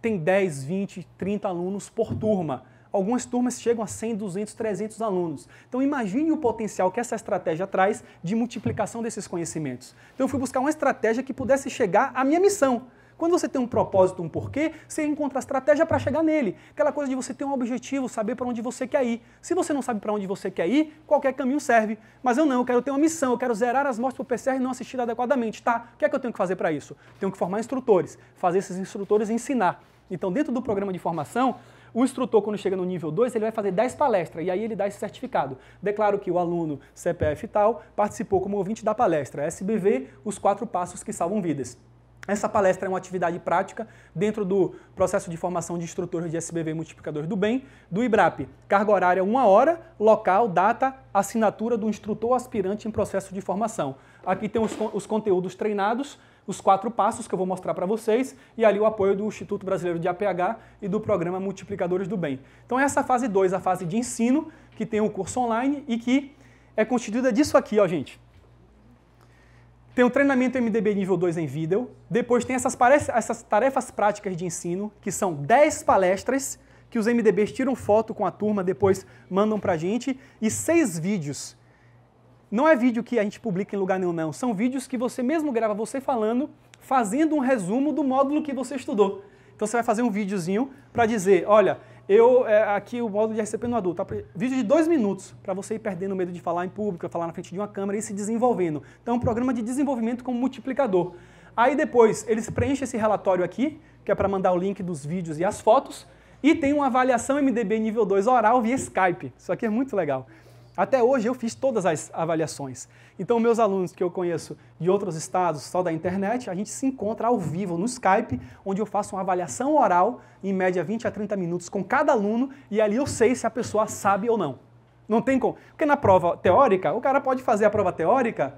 tem 10, 20, 30 alunos por turma. algumas turmas chegam a 100, 200, 300 alunos. Então imagine o potencial que essa estratégia traz de multiplicação desses conhecimentos. Então eu fui buscar uma estratégia que pudesse chegar à minha missão. Quando você tem um propósito, um porquê, você encontra a estratégia para chegar nele. Aquela coisa de você ter um objetivo, saber para onde você quer ir. Se você não sabe para onde você quer ir, qualquer caminho serve. Mas eu não, eu quero ter uma missão, eu quero zerar as mortes por PCR e não assistir adequadamente. Tá, o que é que eu tenho que fazer para isso? Tenho que formar instrutores, fazer esses instrutores ensinar. Então, dentro do programa de formação, o instrutor, quando chega no nível 2, ele vai fazer 10 palestras e aí ele dá esse certificado. Declaro que o aluno, CPF e tal, participou como ouvinte da palestra. SBV, os 4 passos que salvam vidas. Essa palestra é uma atividade prática dentro do processo de formação de instrutores de SBV Multiplicadores do Bem, do IBRAP. Carga horária 1 hora, local, data, assinatura do instrutor aspirante em processo de formação. Aqui tem os conteúdos treinados, os 4 passos que eu vou mostrar para vocês, e ali o apoio do Instituto Brasileiro de APH e do programa Multiplicadores do Bem. Então essa é a fase 2, a fase de ensino, que tem um curso online e que é constituída disso aqui, ó, gente. Tem o treinamento MDB nível 2 em vídeo, depois tem essas tarefas práticas de ensino, que são 10 palestras, que os MDBs tiram foto com a turma, depois mandam pra gente, e 6 vídeos. Não é vídeo que a gente publica em lugar nenhum, não. São vídeos que você mesmo grava você falando, fazendo um resumo do módulo que você estudou. Então você vai fazer um videozinho para dizer, olha, aqui o módulo de RCP no adulto, tá? Vídeo de 2 minutos, para você ir perdendo o medo de falar em público, falar na frente de uma câmera e se desenvolvendo. Então é um programa de desenvolvimento como multiplicador. Aí depois eles preenchem esse relatório aqui, que é para mandar o link dos vídeos e as fotos, e tem uma avaliação MDB nível 2 oral via Skype. Isso aqui é muito legal. Até hoje eu fiz todas as avaliações. Então meus alunos que eu conheço de outros estados, só da internet, a gente se encontra ao vivo no Skype, onde eu faço uma avaliação oral, em média 20 a 30 minutos com cada aluno, e ali eu sei se a pessoa sabe ou não. Não tem como. Porque na prova teórica, o cara pode fazer a prova teórica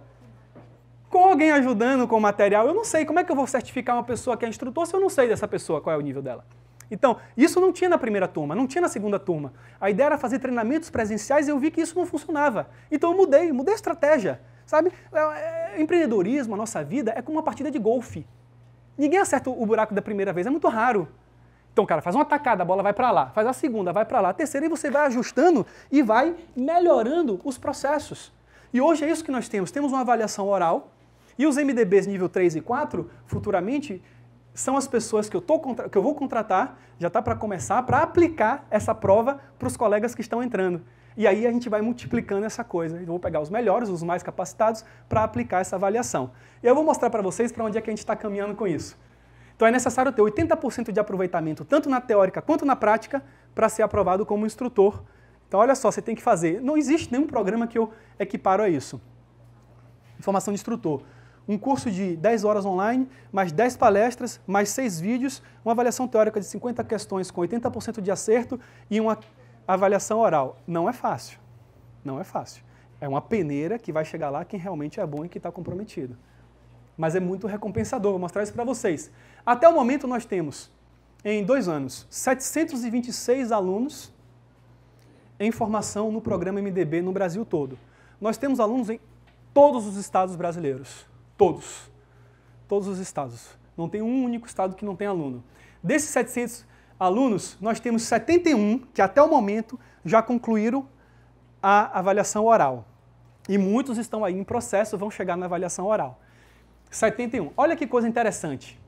com alguém ajudando com o material. Eu não sei como é que eu vou certificar uma pessoa que é instrutor se eu não sei dessa pessoa, qual é o nível dela. Então, isso não tinha na primeira turma, não tinha na segunda turma. A ideia era fazer treinamentos presenciais e eu vi que isso não funcionava. Então eu mudei a estratégia, sabe? Empreendedorismo, a nossa vida, é como uma partida de golfe. Ninguém acerta o buraco da primeira vez, é muito raro. Então, cara, faz uma tacada, a bola vai para lá, faz a segunda, vai para lá, a terceira, e você vai ajustando e vai melhorando os processos. E hoje é isso que nós temos. Temos uma avaliação oral e os MDBs nível 3 e 4, futuramente, são as pessoas que eu vou contratar, já está para começar, para aplicar essa prova para os colegas que estão entrando. E aí a gente vai multiplicando essa coisa. Eu vou pegar os melhores, os mais capacitados, para aplicar essa avaliação. E eu vou mostrar para vocês para onde é que a gente está caminhando com isso. Então é necessário ter 80% de aproveitamento, tanto na teórica quanto na prática, para ser aprovado como instrutor. Então olha só, você tem que fazer. Não existe nenhum programa que eu equiparo a isso. Formação de instrutor. Um curso de 10 horas online, mais 10 palestras, mais 6 vídeos, uma avaliação teórica de 50 questões com 80% de acerto e uma avaliação oral. Não é fácil. Não é fácil. É uma peneira que vai chegar lá quem realmente é bom e que está comprometido. Mas é muito recompensador, vou mostrar isso para vocês. Até o momento nós temos, em 2 anos, 726 alunos em formação no programa MDB no Brasil todo. Nós temos alunos em todos os estados brasileiros. Todos. Todos os estados. Não tem um único estado que não tem aluno. Desses 700 alunos, nós temos 71 que até o momento já concluíram a avaliação oral. E muitos estão aí em processo, vão chegar na avaliação oral. 71. Olha que coisa interessante.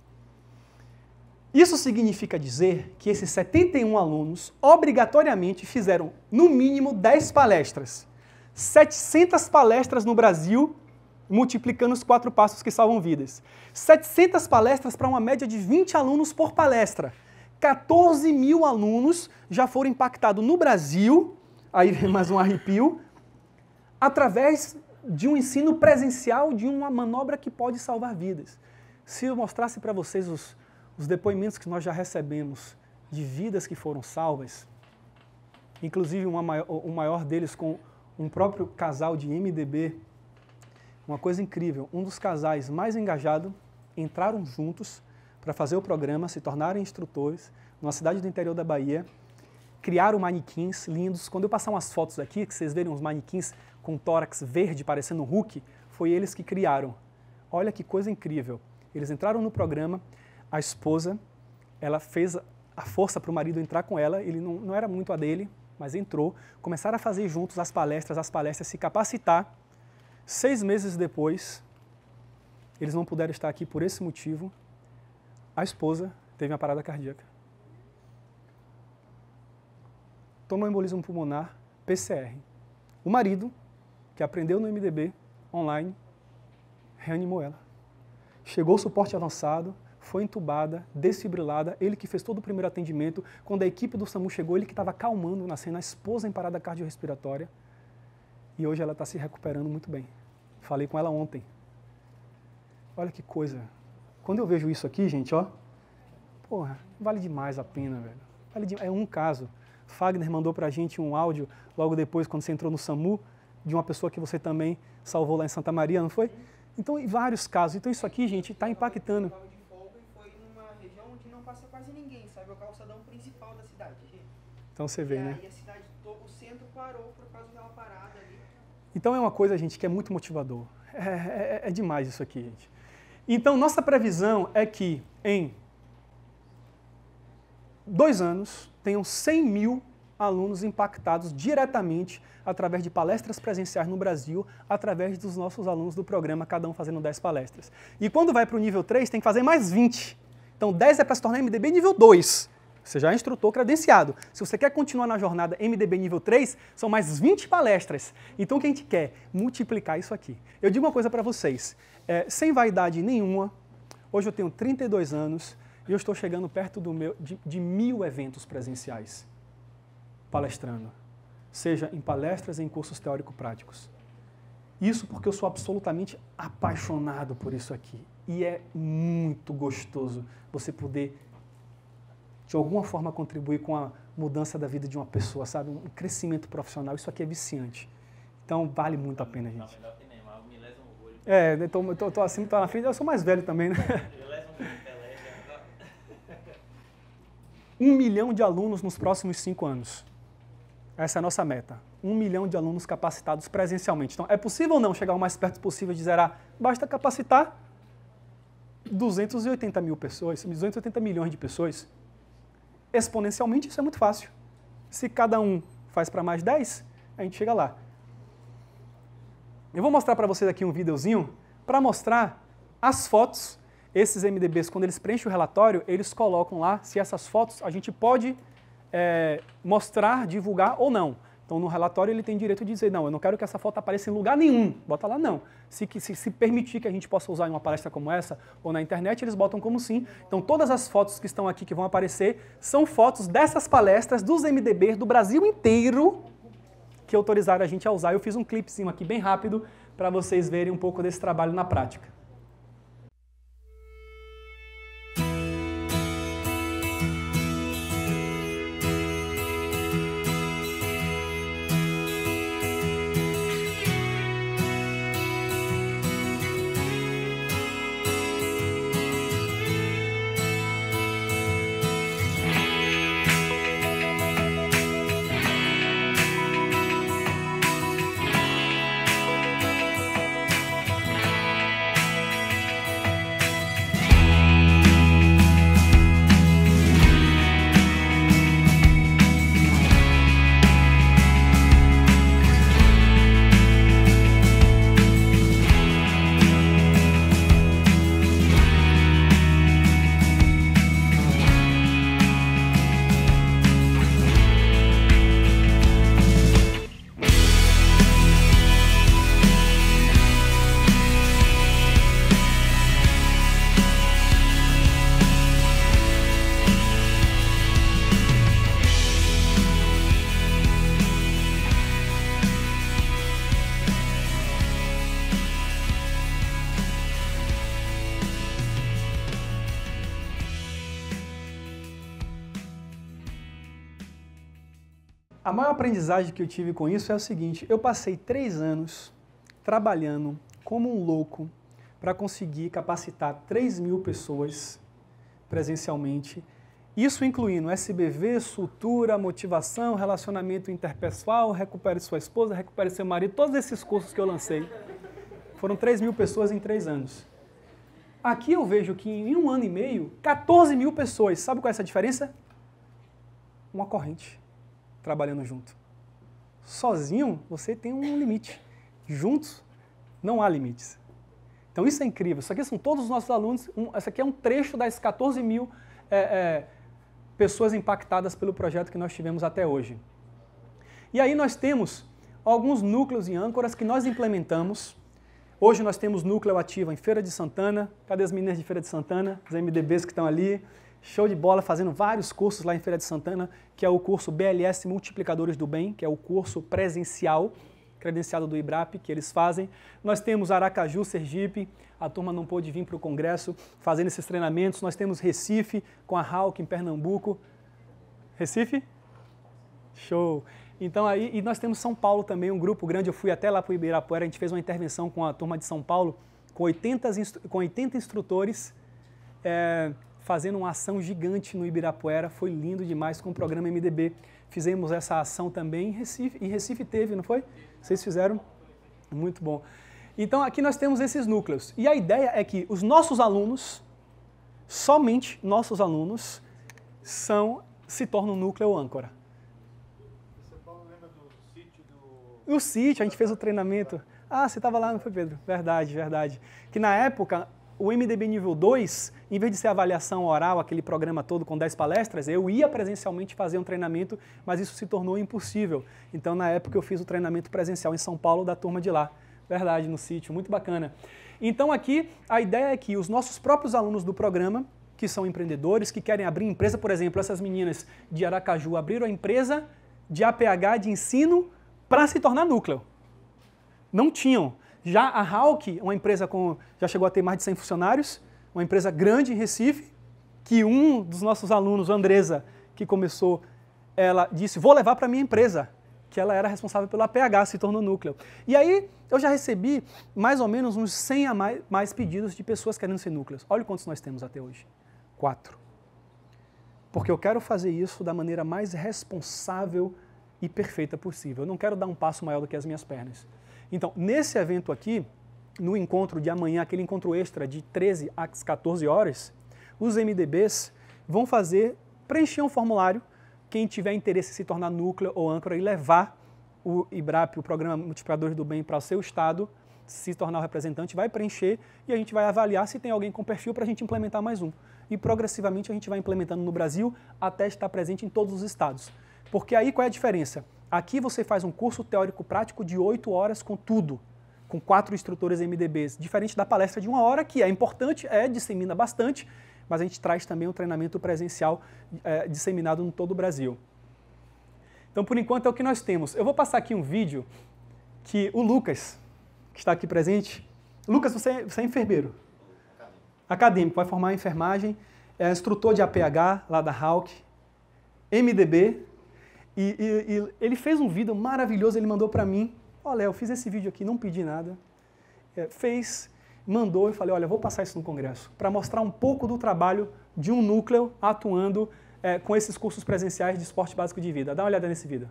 Isso significa dizer que esses 71 alunos obrigatoriamente fizeram no mínimo 10 palestras. 700 palestras no Brasil, multiplicando os 4 passos que salvam vidas. 700 palestras para uma média de 20 alunos por palestra. 14 mil alunos já foram impactados no Brasil, aí vem mais um arrepio, através de um ensino presencial de uma manobra que pode salvar vidas. Se eu mostrasse para vocês os depoimentos que nós já recebemos de vidas que foram salvas, inclusive o maior deles com um próprio casal de MDB, uma coisa incrível, um dos casais mais engajados entraram juntos para fazer o programa, se tornaram instrutores, numa cidade do interior da Bahia, criaram manequins lindos. Quando eu passar umas fotos aqui, que vocês verem uns manequins com tórax verde, parecendo um Hulk, foi eles que criaram. Olha que coisa incrível. Eles entraram no programa, a esposa, ela fez a força para o marido entrar com ela, ele não era muito a dele, mas entrou, começaram a fazer juntos as palestras, se capacitar. 6 meses depois, eles não puderam estar aqui por esse motivo, a esposa teve uma parada cardíaca. Tomou embolismo pulmonar, PCR. O marido, que aprendeu no MDB, online, reanimou ela. Chegou o suporte avançado, foi entubada, desfibrilada, ele que fez todo o primeiro atendimento. Quando a equipe do SAMU chegou, ele que estava acalmando na cena, a esposa em parada cardiorrespiratória. E hoje ela está se recuperando muito bem. Falei com ela ontem. Olha que coisa. Quando eu vejo isso aqui, gente, ó, porra, vale demais a pena, velho. É um caso. Fagner mandou pra gente um áudio, logo depois, quando você entrou no SAMU, de uma pessoa que você também salvou lá em Santa Maria, não foi? Então, em vários casos. Então, isso aqui, gente, está impactando. Passa quase ninguém, sabe? É o calçadão principal da cidade. Então você vê, né? E a cidade, o centro parou por causa daquela parada ali. Então é uma coisa, gente, que é muito motivador. É demais isso aqui, gente. Então, nossa previsão é que em 2 anos tenham 100 mil alunos impactados diretamente através de palestras presenciais no Brasil, através dos nossos alunos do programa, cada um fazendo 10 palestras. E quando vai para o nível 3, tem que fazer mais 20. Então, 10 é para se tornar MDB nível 2. Você já é instrutor credenciado. Se você quer continuar na jornada MDB nível 3, são mais 20 palestras. Então, o que a gente quer? Multiplicar isso aqui. Eu digo uma coisa para vocês, sem vaidade nenhuma, hoje eu tenho 32 anos e eu estou chegando perto de 1000 eventos presenciais, palestrando. Seja em palestras, em cursos teórico-práticos. Isso porque eu sou absolutamente apaixonado por isso aqui. E é muito gostoso você poder, de alguma forma, contribuir com a mudança da vida de uma pessoa, sabe? Um crescimento profissional. Isso aqui é viciante. Então, vale muito a pena, gente. Não, melhor que Neymar, me lesa um orgulho. Eu tô assim, tô na frente. Eu sou mais velho também, né? Eu leso um Pelé. 1 milhão de alunos nos próximos 5 anos. Essa é a nossa meta. 1 milhão de alunos capacitados presencialmente. Então, é possível ou não chegar o mais perto possível de zerar? Basta capacitar 280 mil pessoas, 280 milhões de pessoas. Exponencialmente, isso é muito fácil. Se cada um faz para mais 10, a gente chega lá. Eu vou mostrar para vocês aqui um videozinho para mostrar as fotos. Esses MDBs, quando eles preenchem o relatório, eles colocam lá se essas fotos a gente pode mostrar, divulgar ou não. Então, no relatório, ele tem direito de dizer, não, eu não quero que essa foto apareça em lugar nenhum. Bota lá, não. Se permitir que a gente possa usar em uma palestra como essa ou na internet, eles botam como sim. Então, todas as fotos que estão aqui, que vão aparecer, são fotos dessas palestras dos MDBs do Brasil inteiro que autorizaram a gente a usar. Eu fiz um clipezinho aqui bem rápido para vocês verem um pouco desse trabalho na prática. A maior aprendizagem que eu tive com isso é o seguinte, eu passei 3 anos trabalhando como um louco para conseguir capacitar 3 mil pessoas presencialmente, isso incluindo SBV, sutura, motivação, relacionamento interpessoal, recupere sua esposa, recupere seu marido, todos esses cursos que eu lancei. Foram 3 mil pessoas em 3 anos. Aqui eu vejo que em 1 ano e meio, 14 mil pessoas. Sabe qual é essa diferença? uma corrente trabalhando junto. Sozinho, você tem um limite. Juntos, não há limites. Então isso é incrível. Isso aqui são todos os nossos alunos. Essa aqui é um trecho das 14 mil pessoas impactadas pelo projeto que nós tivemos até hoje. E aí nós temos alguns núcleos e âncoras que nós implementamos. Hoje nós temos núcleo ativo em Feira de Santana. Cadê as meninas de Feira de Santana? Os MDBs que estão ali. Show de bola, fazendo vários cursos lá em Feira de Santana, que é o curso BLS Multiplicadores do Bem, que é o curso presencial, credenciado do IBRAP, que eles fazem. Nós temos Aracaju, Sergipe, a turma não pôde vir para o congresso fazendo esses treinamentos. Nós temos Recife, com a Hawk em Pernambuco. Recife? Show! Então aí, e nós temos São Paulo também, um grupo grande. Eu fui até lá para o Ibirapuera, a gente fez uma intervenção com a turma de São Paulo, com 80 instrutores, fazendo uma ação gigante no Ibirapuera. Foi lindo demais com o programa MDB. Fizemos essa ação também em Recife teve, não foi? Vocês fizeram? Muito bom. Então aqui nós temos esses núcleos. E a ideia é que os nossos alunos, somente nossos alunos, se tornam núcleo âncora. Você lembra do sítio do... O sítio, a gente fez o treinamento. Ah, você estava lá, não foi, Pedro? Verdade, verdade. Que na época, o MDB nível 2, em vez de ser avaliação oral, aquele programa todo com 10 palestras, eu ia presencialmente fazer um treinamento, mas isso se tornou impossível. Então, na época, eu fiz o treinamento presencial em São Paulo da turma de lá. Verdade, no sítio, muito bacana. Então, aqui, a ideia é que os nossos próprios alunos do programa, que são empreendedores, que querem abrir empresa, por exemplo, essas meninas de Aracaju abriram a empresa de APH de ensino para se tornar núcleo. Não tinham. Já a Hawk, uma empresa já chegou a ter mais de 100 funcionários, uma empresa grande em Recife, que um dos nossos alunos, a Andresa, que começou, ela disse, vou levar para a minha empresa, que ela era responsável pelo APH, se tornou núcleo. E aí eu já recebi mais ou menos uns 100 a mais pedidos de pessoas querendo ser núcleos. Olha quantos nós temos até hoje. 4. Porque eu quero fazer isso da maneira mais responsável e perfeita possível. Eu não quero dar um passo maior do que as minhas pernas. Então, nesse evento aqui, no encontro de amanhã, aquele encontro extra de 13 às 14 horas, os MDBs vão preencher um formulário, quem tiver interesse em se tornar núcleo ou âncora e levar o IBRAP, o Programa Multiplicadores do Bem, para o seu estado, se tornar o representante, vai preencher e a gente vai avaliar se tem alguém com perfil para a gente implementar mais um. E progressivamente a gente vai implementando no Brasil até estar presente em todos os estados. Porque aí qual é a diferença? Aqui você faz um curso teórico-prático de 8 horas com tudo, com 4 instrutores MDBs, diferente da palestra de 1 hora, que é importante, dissemina bastante, mas a gente traz também um treinamento presencial disseminado em todo o Brasil. Então, por enquanto, é o que nós temos. Eu vou passar aqui um vídeo que o Lucas, que está aqui presente, Lucas, você é enfermeiro? Acadêmico, vai formar enfermagem, é instrutor de APH, lá da Hawk, MDB, e ele fez um vídeo maravilhoso, ele mandou para mim, olha, eu fiz esse vídeo aqui, não pedi nada, mandou e falei, olha, vou passar isso no congresso, para mostrar um pouco do trabalho de um núcleo atuando com esses cursos presenciais de esporte básico de vida. Dá uma olhada nesse vídeo.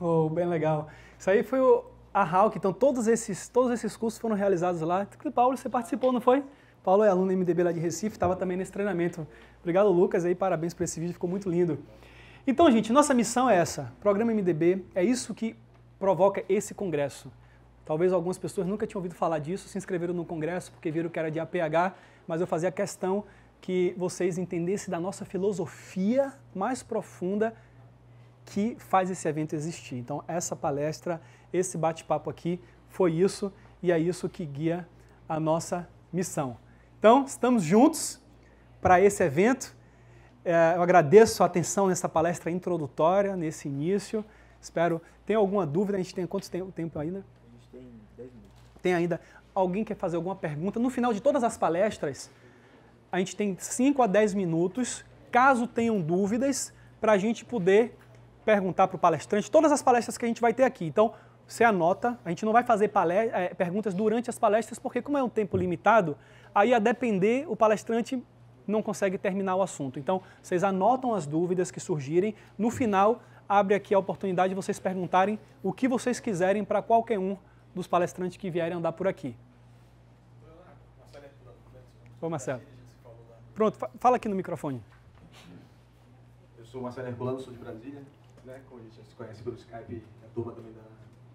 Oh, bem legal. Isso aí foi A Hawk, então todos esses cursos foram realizados lá. Paulo, você participou, não foi? Paulo é aluno MDB lá de Recife, estava também nesse treinamento. Obrigado, Lucas, aí, parabéns por esse vídeo, ficou muito lindo. Então, gente, nossa missão é essa, Programa MDB, é isso que provoca esse congresso. Talvez algumas pessoas nunca tinham ouvido falar disso, se inscreveram no congresso porque viram que era de APH, mas eu fazia questão que vocês entendessem da nossa filosofia mais profunda que faz esse evento existir. Então, essa palestra, esse bate-papo aqui, foi isso e é isso que guia a nossa missão. Então, estamos juntos para esse evento. Eu agradeço a atenção nessa palestra introdutória, nesse início. Espero... Tem alguma dúvida? A gente tem quanto tempo ainda? A gente tem 10 minutos. Tem ainda. Alguém quer fazer alguma pergunta? No final de todas as palestras, a gente tem 5 a 10 minutos, caso tenham dúvidas, para a gente poder perguntar para o palestrante todas as palestras que a gente vai ter aqui. Então, você anota, a gente não vai fazer perguntas durante as palestras, porque como é um tempo limitado, aí a depender, o palestrante não consegue terminar o assunto. Então, vocês anotam as dúvidas que surgirem. No final, abre aqui a oportunidade de vocês perguntarem o que vocês quiserem para qualquer um dos palestrantes que vierem andar por aqui. Ô, Marcelo. Pronto, fala aqui no microfone. Eu sou o Marcelo Herculano, sou de Brasília, né? Como a gente já se conhece pelo Skype, a turma também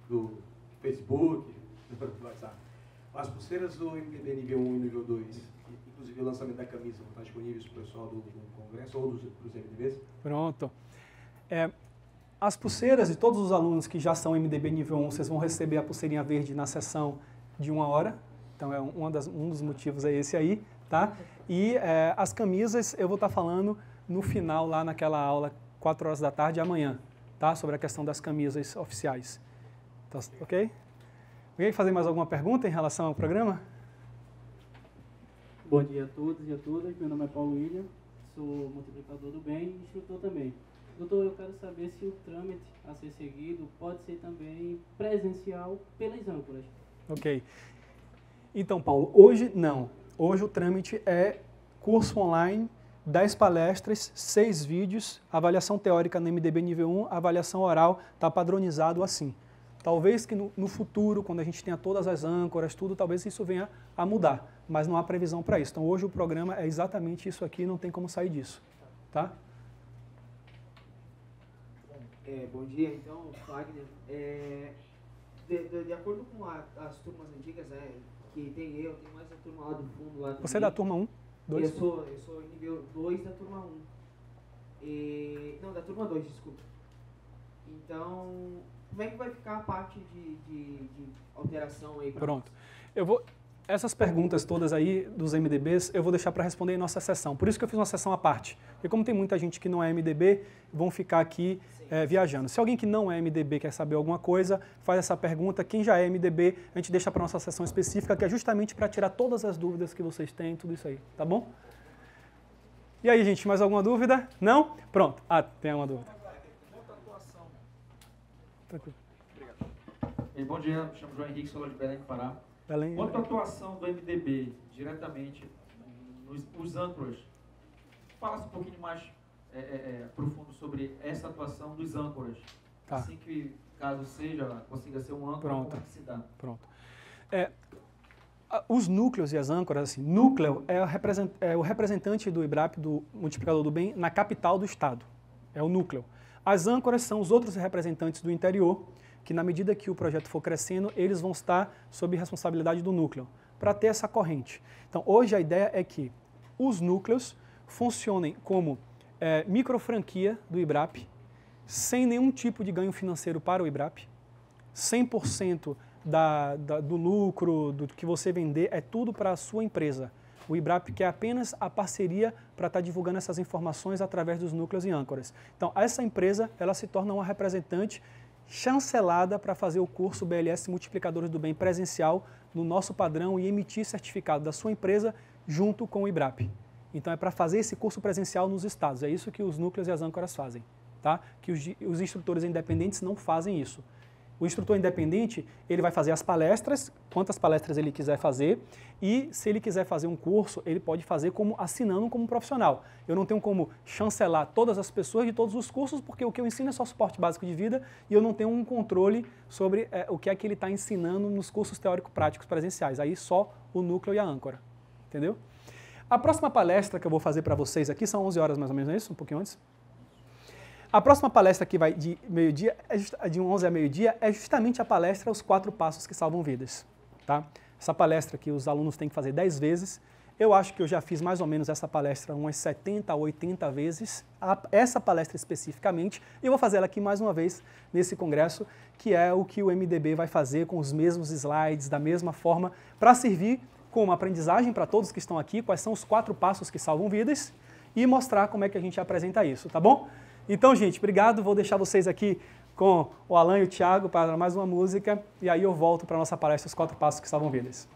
do Facebook, do WhatsApp. As pulseiras do MDB nível 1 e nível 2, inclusive o lançamento da camisa, vão estar disponíveis para o pessoal do Congresso ou dos MDBs? Pronto. As pulseiras de todos os alunos que já são MDB nível 1, vocês vão receber a pulseirinha verde na sessão de 1 hora. Então, um dos motivos é esse aí, tá? E as camisas eu vou estar falando no final, lá naquela aula, 4 horas da tarde, amanhã, tá? Sobre a questão das camisas oficiais. Tá, ok? Alguém fazer mais alguma pergunta em relação ao programa? Bom dia a todos e a todas. Meu nome é Paulo William, sou multiplicador do bem e instrutor também. Doutor, eu quero saber se o trâmite a ser seguido pode ser também presencial pelas âncoras. Ok. Então, Paulo, hoje não. Hoje o trâmite é curso online, 10 palestras, 6 vídeos, avaliação teórica no MDB nível 1, avaliação oral, está padronizado assim. Talvez que no futuro, quando a gente tenha todas as âncoras, tudo, talvez isso venha a mudar, mas não há previsão para isso. Então, hoje o programa é exatamente isso aqui, não tem como sair disso, tá? Bom dia, então, Wagner. De acordo com as turmas antigas, que tem mais a turma lá do fundo. Lá Você é da turma 1? 2? Eu sou nível 2 da turma 1. Não, da turma 2, desculpa. Então, como é que vai ficar a parte de alteração aí? Pronto. Essas perguntas todas aí dos MDBs, eu vou deixar para responder em nossa sessão. Por isso que eu fiz uma sessão à parte. Porque como tem muita gente que não é MDB, vão ficar aqui viajando. Se alguém que não é MDB quer saber alguma coisa, faz essa pergunta. Quem já é MDB, a gente deixa para nossa sessão específica, que é justamente para tirar todas as dúvidas que vocês têm, tudo isso aí. Tá bom? E aí, gente, mais alguma dúvida? Não? Pronto. Tem uma dúvida. Tranquilo. Obrigado. Bom dia, me chamo João Henrique, sou lá de Belém do Pará. Belém. Quanto à atuação do MDB diretamente nos âncoras, fala um pouquinho mais profundo sobre essa atuação dos âncoras. Tá. Assim que, caso consiga ser um âncora, como é que se dá? Pronto. Os núcleos e as âncoras, assim, núcleo é o representante do IBRAP, do multiplicador do bem, na capital do estado. É o núcleo. As âncoras são os outros representantes do interior, que na medida que o projeto for crescendo, eles vão estar sob responsabilidade do núcleo, para ter essa corrente. Então, hoje a ideia é que os núcleos funcionem como microfranquia do IBRAP, sem nenhum tipo de ganho financeiro para o IBRAP, 100% do lucro, do que você vender, é tudo para a sua empresa. O IBRAP quer apenas a parceria para estar divulgando essas informações através dos núcleos e âncoras. Então, essa empresa, ela se torna uma representante chancelada para fazer o curso BLS Multiplicadores do Bem presencial no nosso padrão e emitir certificado da sua empresa junto com o IBRAP. Então, é para fazer esse curso presencial nos estados. É isso que os núcleos e as âncoras fazem, tá? Que os instrutores independentes não fazem isso. O instrutor independente, ele vai fazer as palestras, quantas palestras ele quiser fazer, e se ele quiser fazer um curso, ele pode fazer assinando como profissional. Eu não tenho como chancelar todas as pessoas de todos os cursos, porque o que eu ensino é só suporte básico de vida, e eu não tenho um controle sobre o que é que ele está ensinando nos cursos teórico-práticos presenciais. Aí só o núcleo e a âncora, entendeu? A próxima palestra que eu vou fazer para vocês aqui, são 11 horas mais ou menos, não é isso? Um pouquinho antes? A próxima palestra que vai de meio-dia, de 11 a meio-dia, é justamente a palestra Os 4 Passos que Salvam Vidas. Tá? Essa palestra que os alunos têm que fazer 10 vezes. Eu acho que eu já fiz mais ou menos essa palestra umas 70 a 80 vezes, essa palestra especificamente, e eu vou fazer ela aqui mais uma vez nesse congresso, que é o que o MDB vai fazer com os mesmos slides, da mesma forma, para servir como aprendizagem para todos que estão aqui, quais são os 4 passos que salvam vidas, e mostrar como é que a gente apresenta isso, tá bom? Então, gente, obrigado. Vou deixar vocês aqui com o Alan e o Thiago para mais uma música, e aí eu volto para a nossa palestra Os 4 Passos que Salvam Vidas.